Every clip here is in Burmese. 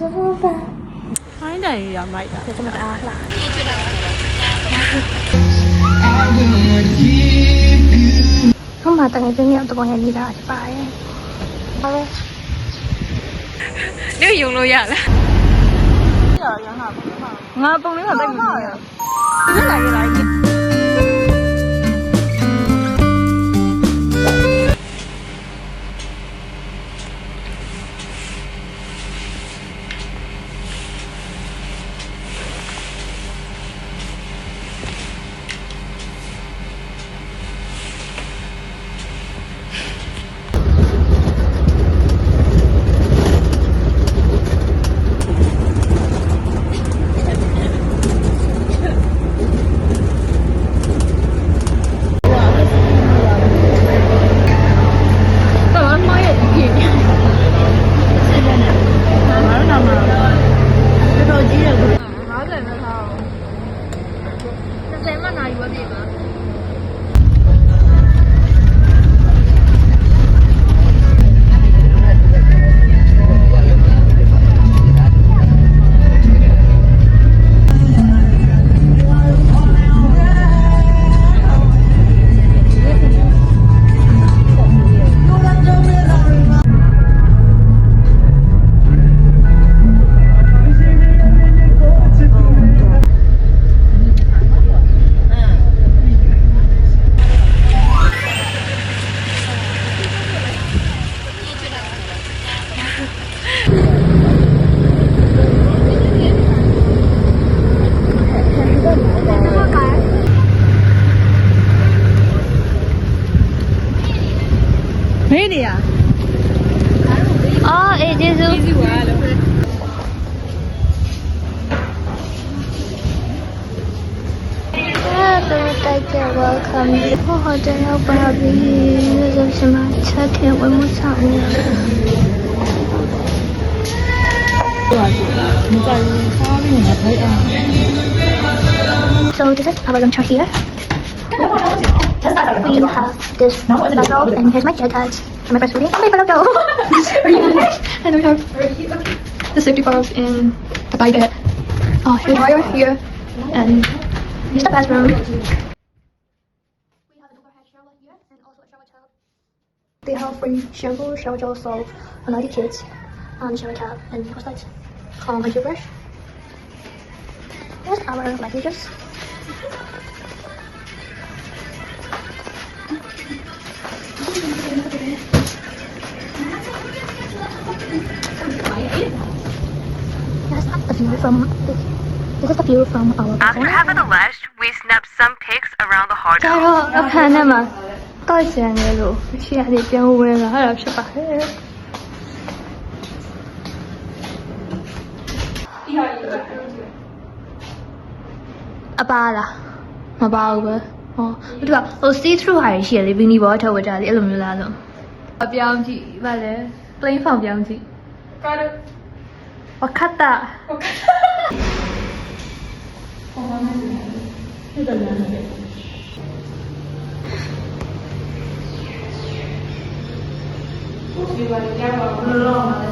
ဖိုင်းတိုင်ရမိုက်တာကျွန်တော်အားလှဟိုမှာတကယ်ချင်းရောက်တော့ရနေတာပါရဲ့ဟုတ်ကဲ့ဒီယုံလို့ရလားရရငါပုံလေးကတိုက်မလို့ရဒီလိုလိုက်လိုက်မေးနေရအော်အေးကျေးဇူးပါလို့တိုက်ကြ welcome ဟိုတယ်ရောက်ပါပြီဆိုရှင်မချက်ထည့်ဝင်မှုဆောင်နေSo this is our lunch here. We have this bottle and here's my jet hat. My first reading. Oh my bottle. And we have the safety box and the bike bed. Oh, here's the wire here. And here's the bathroom. We have an overhead shower here and also a shower tub. They have free shampoo, shower gel, soap, and all the kids. Shower tub and what's that? My toothbrush. Here's our luggages. This is the view from our balcony. After having a lunch, we snapped some pics around the hard Hello, Panama. တောက်ချင်တယ်လို့ရှိရတယ်ပြန်ဝင်လာတာဖြစ်ပါတယ်အပါလားမပါဘူးပဲဟောဒီကဟို see through ဟာရှိရလေဘီနီဘောထောက်ဝကြလေအဲ့လိုမျိုးလားလို့အပြောင်းကြည့်ဗါလဲ plain form ပြောင်းကြည့်ကားဝခတ်တာဟုတ်တယ်နော်ဒီဘာကြောက်တော့ဘယ်လိုလုပ်မလဲ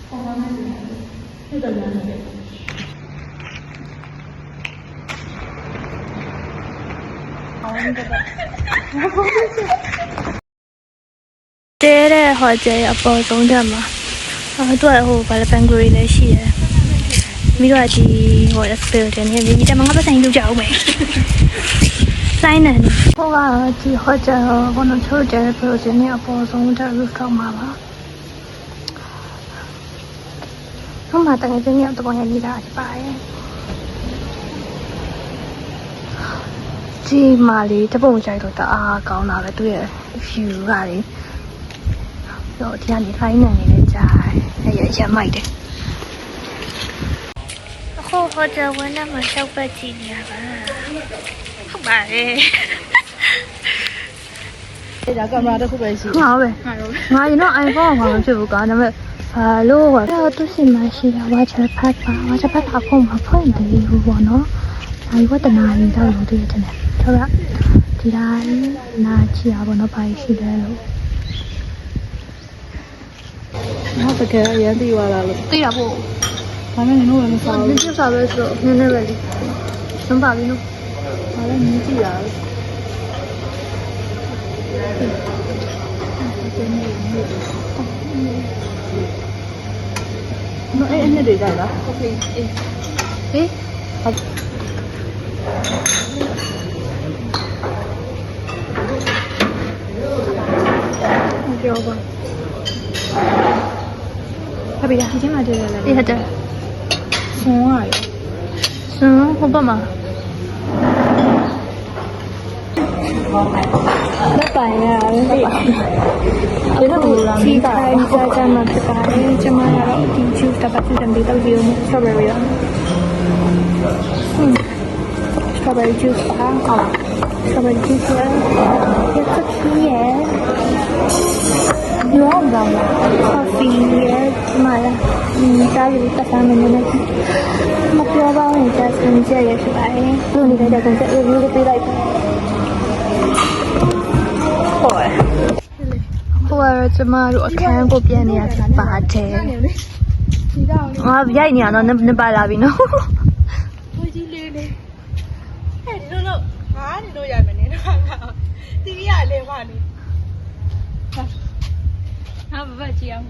ဟုတ်တယ်နော်တဲတဲ့ဟောကျဲအပေါ်ဆုံးတက်မှာသူကဟိုဘာလဲပန်ဂရီလည်းရှိတယ်မိတော့ဒီဟို building နဲ့ဒီတမငါပတ်ဆိုင်လုပ်ကြအောင်မယ်ဆိုင်နေဟိုကဒီဟောကျဲဟိုနော်ချိုးကျဲ building နဲ့အပေါ်ဆုံးတက် rooftop မှာပါဟိုမှာတကယ်ချင်းရောက်တော့ရနေတာပါရဲ့ဒီမာလီတပုံကြိုက်တော့တအားကောင်းတာပဲသူရဲ့ view ကလေတော့ဒီကနေဖိုင်းနေနေကြားအဲ့ရရမိုက်တယ်အခုဟိုတယ်ဝင်တော့မရှောက်ပတ်ကြည့်နေရပါဟုတ်ပါရဲ့အဲ့ဒါကင်မရာတစ်ခုပဲရှိတယ်ဟုတ်ပဲငါရင်တော့ iPhone မှာမဖြစ်ဘူးကွာဒါပေမဲ့ဘာလို့ကသူစီမရှိတာဝါချဖတ်ပါဝါချဖတ်တာဖုန်းမှာဖွင့်တယ်ဘူးပေါ့နော်အဲဒီဝတ္တနာရင်းတော့လို့တွေ့တယ်ဟုတ်လားဒီတိုင်းနာချီရပါတော့ဘာရှိတယ်လို့ ဟုတ်တကယ်အရင်သိသွားတာလို့ သိတာပေါ့ ဒါနဲ့နင်တို့လည်းမစား န ဘူး င်ကျုပ်စားပဲဆိုတော့နည်းနည်းပဲလေစမ်းပါပြီနော် ဒါလည်းမြင်ကြည့်တာနော်အဲ့နှစ်တွေကြိုက်လား ဟုတ်ပြီဟေး ဟုတ် ပြောပါဟာပြီလား ဒီချင်းမှတည်းလည်း ဒီဟတ်တယ် ဆွန်ရရ စမ်းဟုတ်ပါမှာ လက်ပိုင်ရလည်းသိဒီလိုလိုလာမိတာ ကြာကြာမှဖြစ်ပါတယ်ကျမကတော့ဒီ juice တစ်ပတ်တင်ပြီးတော့ဒီလို strawberry ရောstrawberry juice ပါဟုတ် strawberry juice ရရက်ခချီရဲ့ ရောတော့လား coffee ရဲ့ဒီမှာလာတားရည်တက်တာမနေနဲ့မပြောပါဘူးကြာစင်ကြရဖြစ်ပါတယ်လူနေတဲ့ကောင်ကျ review လေးပေးလိုက်ပါဟိုကျမတို့အခန်းကိုပြန်နေရပါတယ် ဒီတော့ ။ငါရိုက်နေရတော့နပါလာပြီနော် ကိုကြီးလေးလေးဟဲ့ဒီလိုလို့ငါနေလို့ရမယ်နေတော့ငါတီးရလဲပါနေဟာဘာကြည့်အောင်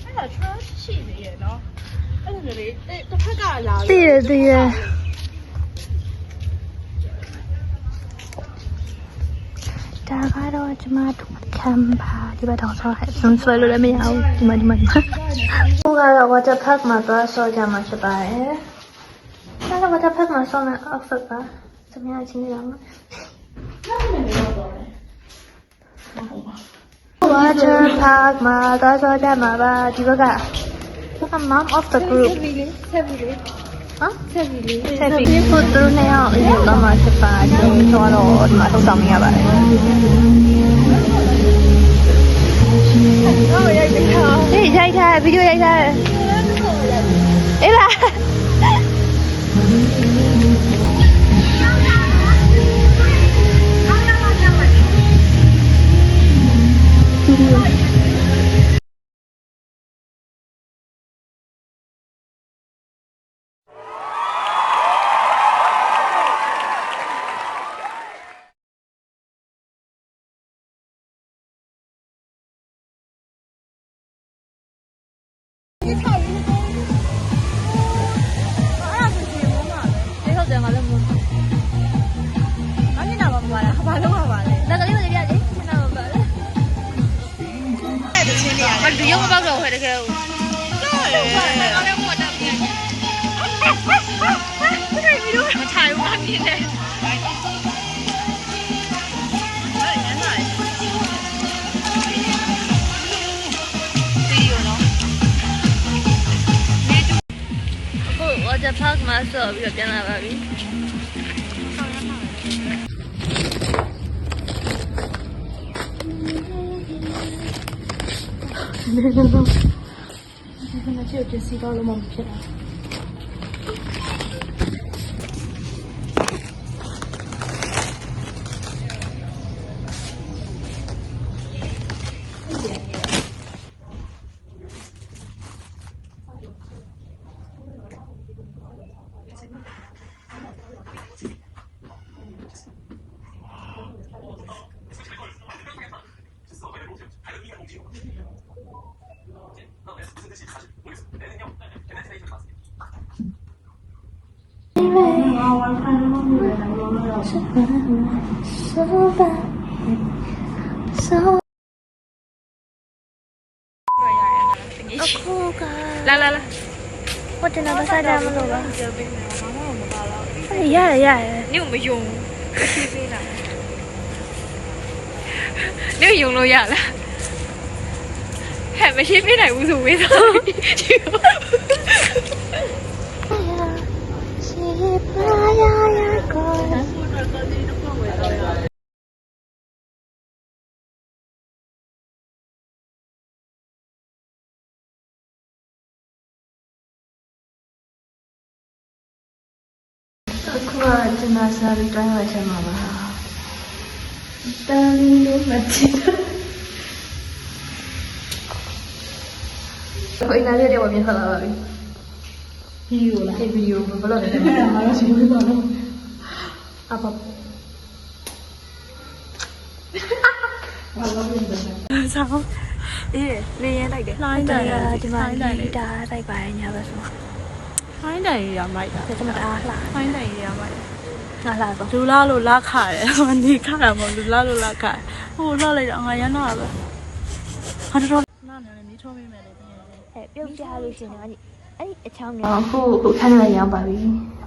အဲ့တော့ trust ရှိနေရနော်အဲ့လိုလေတစ်ဖက်ကလာ ။သိရ။ဒါကတော့ကျမတို့ခံပါဒီဘက်တော့ဆောက်ဟဲ့ဆွန်ဆွဲလို့လည်းမရဘူးဒီမှာ။ဟိုကတော့ water park မှာတော့ဆောက်ကြမှာဖြစ်ပါတယ်။ဒါက water park မှာဆောက်မယ့် outfit ပါ။သမီးအချင်းလေးတော့ water park မှာတော့ဆောက်ကြမှာပါဒီဘက်က mom of the group ဆက်ပြီလေ ဟမ် ဆက်ပြီလေ ဆက်ပြီးဖို့သူတို့နဲ့အောင်အရင်တော့မှဖြစ်ပါတယ်။ကျွန်တော်တော့ဒီမှာထုတ်ဆောင်နေရပါတယ် တော့ရိုက်တခါ ။ဒီရိုက်ထားဗီဒီယိုရိုက်ထားအေးလားဒီဟုတ်တယ်ငါလည်းမဟုတ် မနင်နာမပါလားဘာလို့ပါလဲ ။ဒါကလေးမလေးပြလေ။နားမပါလား အဲ့ဒီချင်းလေးရ ။ဘာဒီရုံမပေါက်တော့ခဲတကယ်ဦး တော့လေဘာလဲငါလည်းမတက်ဘူးဘယ်လိုမထိုင်ဘူးအပြင်းနဲ့။ဟုတ် water park မှာဆော့ပြီးတော့ပြန်လာပါပြီ။နေတော့ဒီမှာကျတော့စီကောင်းလို့မဖြစ်တာအခုက လာ ဟိုတယ်လာစားကြမလို့ပါရတယ် နင့်မယုံဖြည်းဖြည်းလာနင့်ယုံလို့ရလားဟဲ့မရှိပြနိုင်ဘူးဆိုဝေးတော့ ရှိပါရရကိုအခုကကျွန်တော်စားပြီးတိုင်းဝယ်ချင်မှာပါတန်လေးမချစ် ကိုအင်တာဗျူးတဲ့ဝပြင်ထွက်လာပါပြီ ဗီဒီယိုလား ဒီဗီဒီယိုဘယ်လိုလဲ အဲ့ဒါမှတော့ရှင်လို့ပါတော့ အပ ဆောင်းအေးလေရင်လိုက်တယ်လှိုင်းတယ်ဒီမှာဒီတာတိုက်ပါရဲ့ညာဘက်ဆိုလှိုင်းတယ်ရမိုက်တာ ဒါမှအားလှ လှိုင်းတယ်ရမိုက် ငါလှတော့ လူလားလို့လာခါတယ်မနေခါတာမဟုတ်လူလားလို့လာခါဟိုလောက်လိုက်တော့ငါရမ်းတော့ပဲဟာတော်နားနေနေထိုးမိမယ်လေ အဲပြုတ်ကြလို့ရှင်တော့အဲ့အချောင်းကခုခန်းထဲရောက်ပါပြီ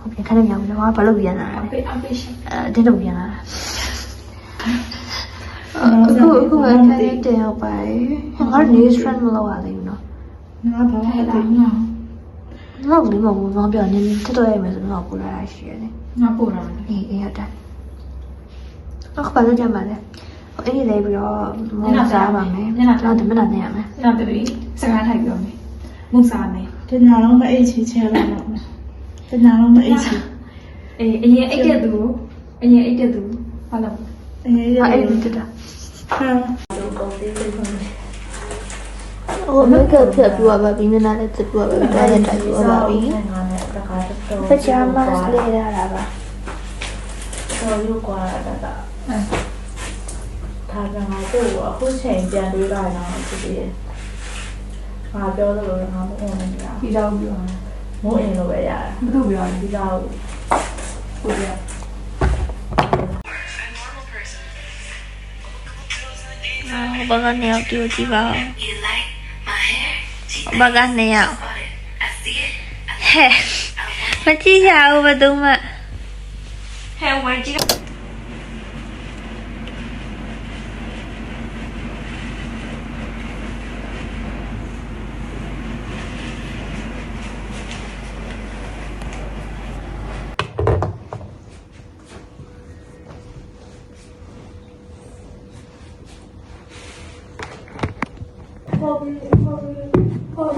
ဟုတ်ပြီခန်းထဲရောက်ပြီတော့ဘာလို့ပြန်လာလဲတင်းတော့ပြန်လာအခုခန်းထဲတင်ရောက်ပါငါ news friend မလုပ်ရသေးဘူးနော် ငါဘာလဲလဲငါ ငါ့ဘူးမဘူးငါပြောနေတော်တော်ရမယ်ဆိုတော့ပို့လာတာရှိရတယ် ငါပို့တာ အေးဟုတ်တယ်အခုဘာလို့ကြမှာလဲအဲ့ဒီလေးပြီးတော့မုံစားပါမယ်တော့တမနာနေရမယ် နောက်တည်းစကားထိုက်ပြောမယ်မုတ်စားမယ် တညာလုံးမအိတ်ချီချဲလာတော့တညာလုံးမအိတ်ချီ အေးအရင်အိတ်တဲ့သူအရင်အိတ်တဲ့သူဟုတ်လား အေး အဲ့ဒီတက်တာ ဟာ ဟိုမိတ်ကပ်ဖြတ်ပြပါပြီမျက်နှာလည်းတက်ပြပါပြီတားရတက်ပြပါပြီဖချာမတ်လေးရတာပါ တော်ရုပ်ကွာတာဒါကငါတို့အခုချိန်ပြန်တွေးလိုက်တော့ဒီဒီငါပြောလို့ငါမအောင်နေရ ဒီတော့ပြော မိုးအင်းလိုပဲရတာ ဘယ်သူပြောလဲ ဒီတော့ ကိုပြော ဘာကနေရောက်ကြည့်ကြည့်ပါဘာကနေရောက်ဟဲ့မကြည့်ရဘူးဘယ်သူမှ ဟဲ့ဝင်ကြည့်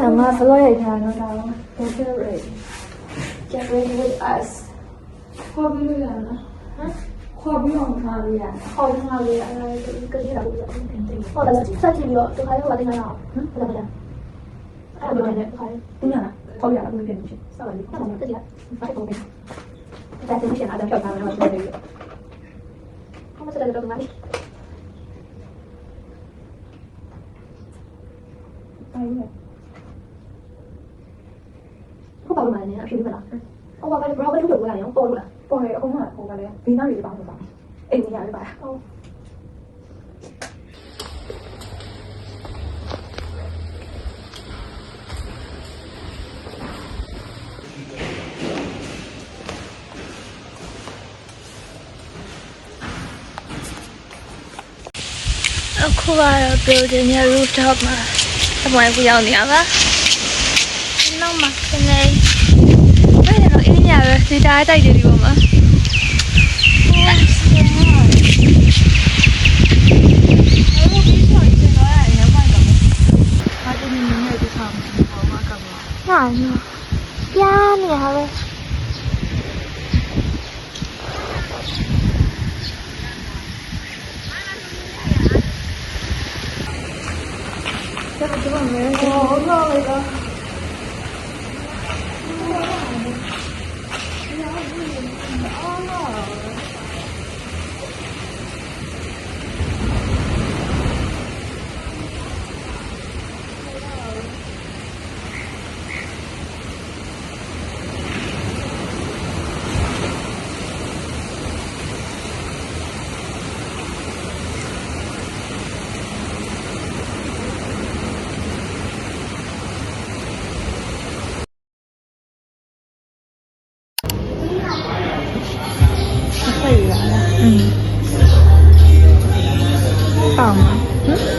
ဆာမဘလို့ရိုက်ထားတော့ဒါတော့ celebrate celebrate with us ခေါ်ပြီးလို့ရလားခေါ်ပြီးအောင်ထားလို့ရ ခေါ်ထားလို့အဲ့ဒါကကြည့်ရဘူးဟုတ်တယ်ဆက်ကြည့်ပြီးတော့ဒီခါလေးဟိုတင်ရအောင်ဟမ်ဟုတ်တယ်အဲ့ဒါလည်းခါလေး တင်းရလားခေါ်ရလားဘယ်လိုဖြစ်ဖြစ် ဆောက်ပါလိမ့်ဆက်ကြည့်ရဘာလို့လဲဒါတင်ရှင်အားတော့ဖြောက်ထားတယ်တော့ပြောတယ်ဘာမှစတဲ့တော့မလေးဟုတ်ပါဘူးမလည်းအဖြစ်ပြလားဟုတ်ပါဘူးဘာလို့ထုတ်လို့လာရောပေါ်လို့လား ပေါ်ရအခုမှဟိုကလည်းဘေးနားတွေပါတော့ပါအိမ်ကြီးရတယ်ပါဟုတ် အခုကတော့ building ရဲ့ rooftop မှာအပေါ်ကိုရောက်နေရပါနောက်မှာခနေအဲ့ဒါတော့အင်းညာပဲဒီတိုင်းတိုက်တယ်ဒီပေါ်မှာဟာနော်ပြားနေရပဲ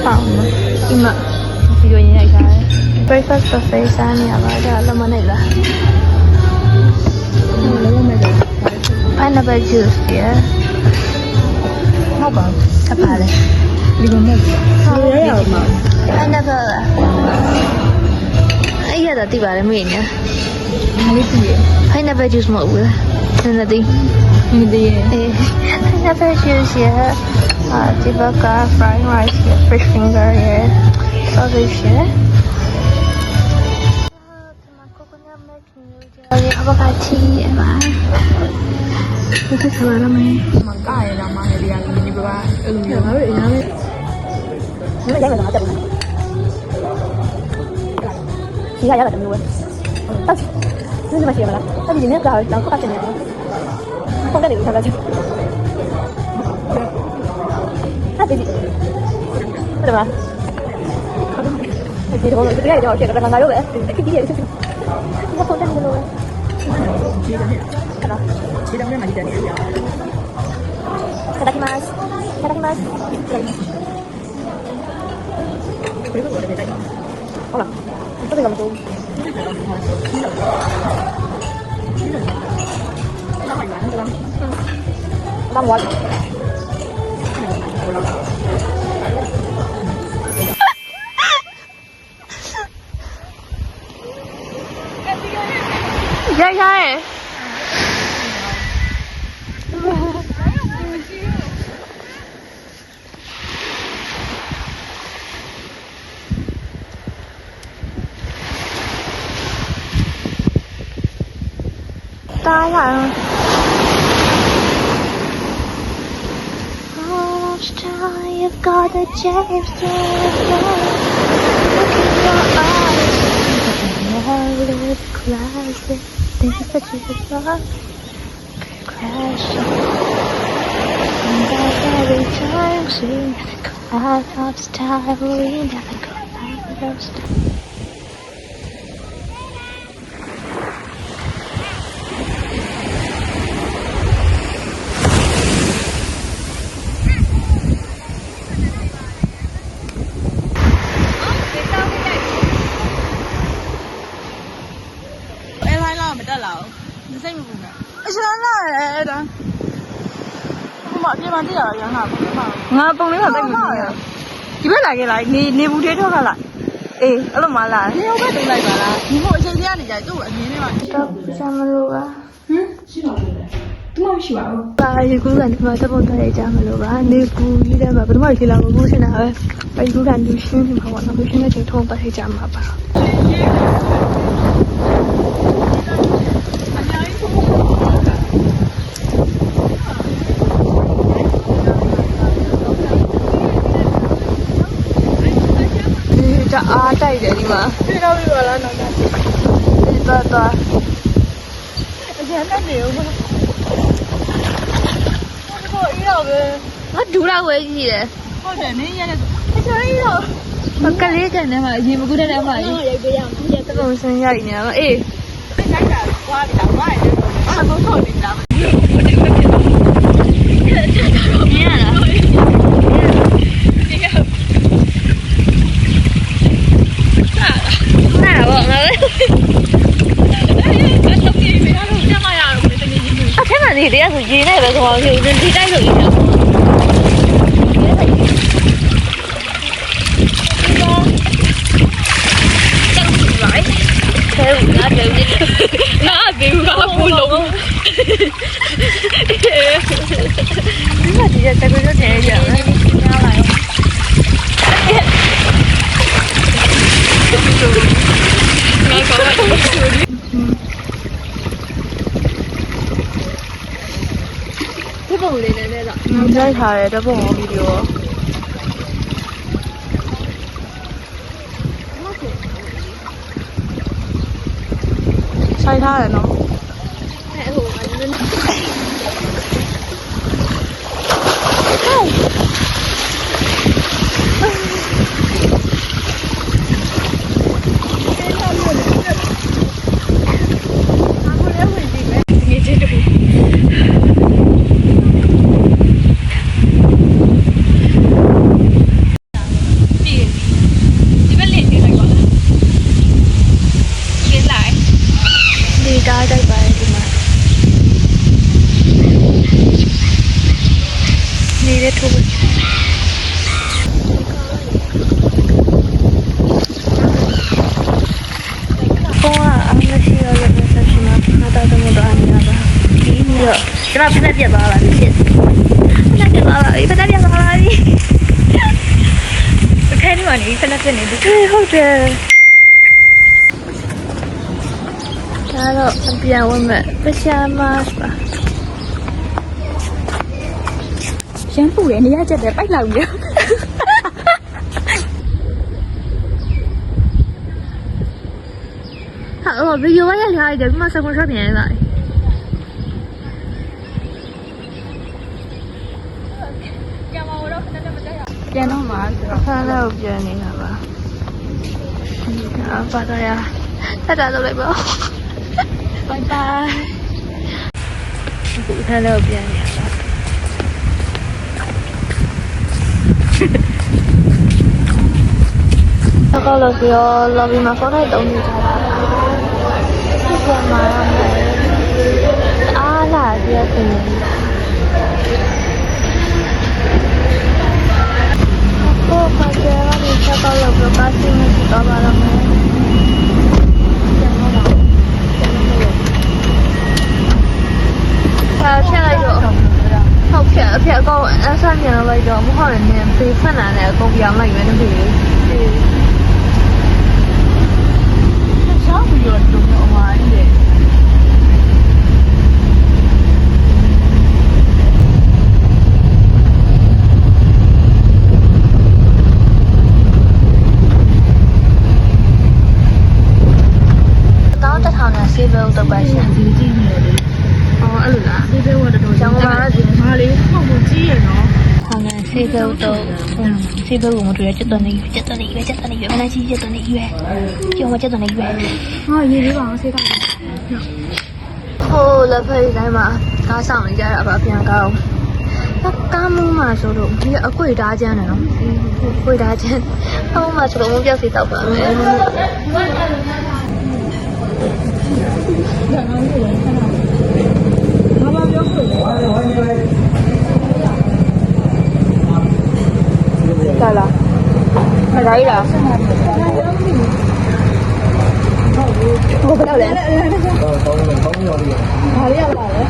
ပေါင်ဒီမှာဗီဒီယိုရင်းရိုက်ထားတယ် breakfast buffet စားနေရပါဒါလည်းမနဲ့လား pineapple juice ရဟုတ်ပါဘူးဆက်ပါလေ ဒီလိုနဲ့လေရအောင်ပါ pineapple လားအဲ့ရတာတိပါတယ်မေ့ညာ ငါလေးကြည့်ရ pineapple juice မဟုတ်ဘူးလားနည်းနည်းသိ မင်းတည်း pineapple juice ရဒီဘက်က fried rice ရ fish finger ရ sausage ရ အဘကချီအမဒီကစားရမယ် မကားရတော့မှလည်းဒီကနေ့ဒီဘက်အဲ့လိုမျိုး ငါတို့အများကြီးမရိုက်မှာတော့တက်ဘူးဒီကရတာတမျိုးပဲတက်ဒီမှာရှိရမလားအဲ့ဒီနေ့ကတော့တော့ပတ်တယ်နေတယ်ပုံတယ်ဒီထားလိုက်အဲ့ဒီဟုတ်တယ်မလားဒီတော့ဒီကရတော့ချက်တော့ငါရောပဲခက်ကြီးရဲ့ချက်ဘာပုံတယ်နေလို့ခြေတယ်နဲ့မဒီတယ်နေရအောင်いただきます。いただきます。ほら、ちょっとがもう。Đang muốn. Dai dai. Ta là you've got the James look in your eyes never classic things that you love crashing and that every time we never go out of style we never go out of styleငါပုံလေးကတိတ်မနေရဒီဘက်လာခဲ့လားနေဘူးသေးတော့ခလားအေးအဲ့လိုမလားနေဟုတ်ပဲတုံးလိုက်ပါလားဒီမို့အချိန်ကြီးကနေကြသူ့အမြင်နဲ့မှတော့စမလို့ပါရှိပါဘူးလေသူမရှိပါဘူး ပါရီကူကန်ဒီမှာတပုတ်ထားရကြမလို့ပါနေပူကြီးတဲ့မှာဘယ်တော့မှခေလာမဘူးစင်တာပဲပါရီကူကန်လူရှင်းနေမှာပေါ့နော်လူရှင်းတဲ့ချိန်ထုံးပတ်ထားကြမှာပါတအားတိုက်တယ်ဒီမှာပြေတော့ပြီပါလားနောက်ကဒီတော့အရင်ကနေဦးဘာလို့အေးတော့ပဲငါဒူလာဝဲကြီးတယ် ဟုတ်တယ်နင်းရတဲ့ အချောကြီးတော့ကလေးကန်ထဲမှာအရင်မကူတဲ့ထဲမှာကြီးရိုက်ပေးရအောင်တပုံစံရိုက်နေမှာအေး လိုက်တာွားနေတာဝိုင်းတယ်အကုန်ထုတ်နေတာမြင်ရလားနားတော့ငါလည်းအထက်မှာနေတရားဆိုရေနဲ့ပဲဆိုအောင်ဒီတိုက်လို့ရတာနာဘေးကဘူးလုံးဒီမှာဒီတက်ကြွတဲ့ရရမယ်ညားလာရောငါကောင်းဒီပုံလေးနဲ့လည်းရိုက်ထားတယ်တပုံဗီဒီယိုဆိုင်ထားတယ်နော်အဲ့ဟိုဒီတိုင်းတိုက်ပါတယ်ဒီမှာနေတဲ့ထိုးပေါ်အမရှိရတဲ့ဆက်ရှင်မှာငါတာတမို့တော့အနေရပါဒီမျိုးကျွန်တော်ဖက်ပြတ်သွားပါပြီဖြစ်ဖက်ပြတ်သွားပါပြီဖက်ပြတ်သွားပါပြီအခန်းထဲမှာနေဖက်ပြတ်နေတယ်ဟုတ်တယ် ဒါတော့အပြန်ဝင်မဲ့ပရှာမတ်ပါ ရှမ်းပူရနေရချက်တယ်ပိုက်လောက်ရ 好，我不有我也下一点，我生活上面来。 ပြန်တော့မှာဆိုတော့ 看到别人那个吧。啊，把大家大家都来吧。拜拜。看到别人那个。我到了时候，老兵们放在兜里头了。这些嘛，啊，那些可以。 ကိုခါကျကနေချက်တော့လို့ပြပါစီနေတော့ပါတော့မယ်ဖြတ်လိုက်တော့ဟုတ်ဖြတ်အဖြတ်ကောအဆန်းပြန်လိုက်တော့မဟုတ်ရင်နင်ဖေးဖက်လာတဲ့အကုန်ပြောင်းလိုက်မယ်တပည့် ရှောင်းပြီးတော့တုံတော့မှာလေ တောင်းတစ်ထောင်နဲ့ဆေးဘဲဥတော့ပါရှင် ဒီကြည့်နေတယ်ဟောအဲ့လိုလားဒီဘဲဝတ်တော့ ကျောင်းမှာဒီ မာလေးဟုတ်ကိုကြည့်ရနော် ထောင်နဲ့ဆေးဘဲဥတော့ဆေးဘဲဥမတွေ့ရချက်တော်နေချက်တော်နေရွယ်ချက်တော်နေရွယ်မနာကြီးချက်တော်နေရွယ်ကျောင်းမှာချက်တော်နေရွယ် ဟောရေးလေးပါအောင်ဆေးတော့ ဟိုလက်ဖက်တိုင်းမှာကားဆောင်နေကြတာပါပြန်ကောင်းကားမူးမှာဆိုတော့ဒီအကွေဓာကျန်းတယ်နော်အကွေဓာကျန်းဟိုမှာဆိုတော့မပြောက်စီတောက်ပါမယ် လာလာမလာရလား ဟိုဘယ်လိုလဲ ဘာလေးရပါလဲ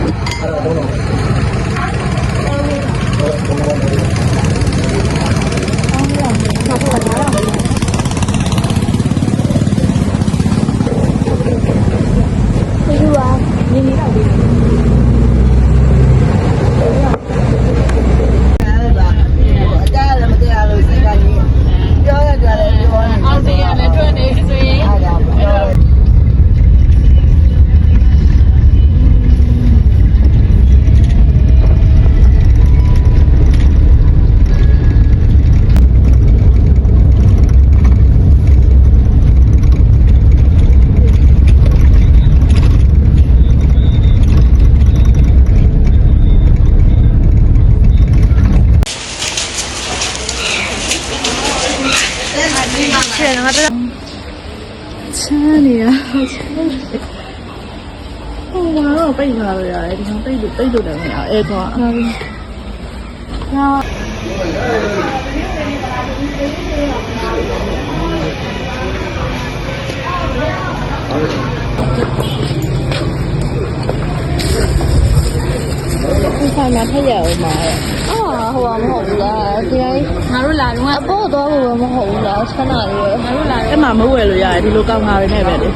ချမ်းနေရဟိုကတော့ပိတ်ထားလို့ရတယ်ဒီကောင်ပိတ်လို့လည်းမရအဲတော့ဒီဆိုင်မှာထည့်ရအောင်ပါဟိုမဟုတ်ဘူးလားဒီတိုင်းငါတို့လာတော့အပေါ်တော့ဘူးမဟုတ်ဘူးလားဆန္ဒလေးငါတို့လာအဲ့မှာမဝယ်လို့ရတယ်ဒီလိုကောင်းတာတွေနဲ့ပဲလေ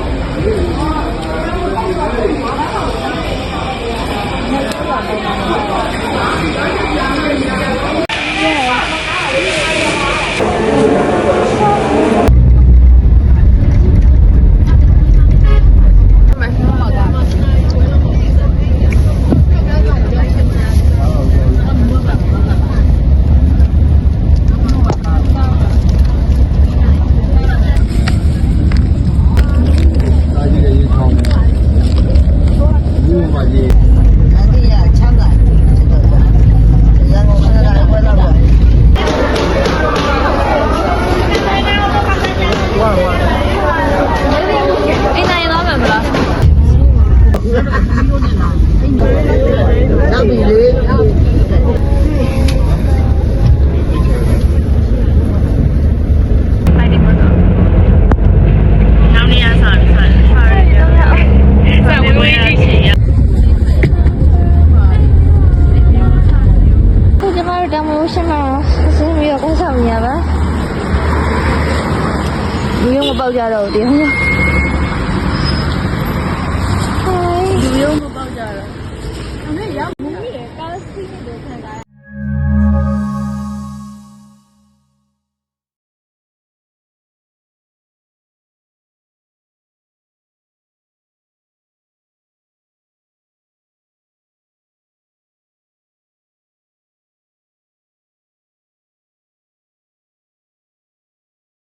လူရုံမပေါက်ကြတော့ဘူးတရား ရောက်ဘူးလေ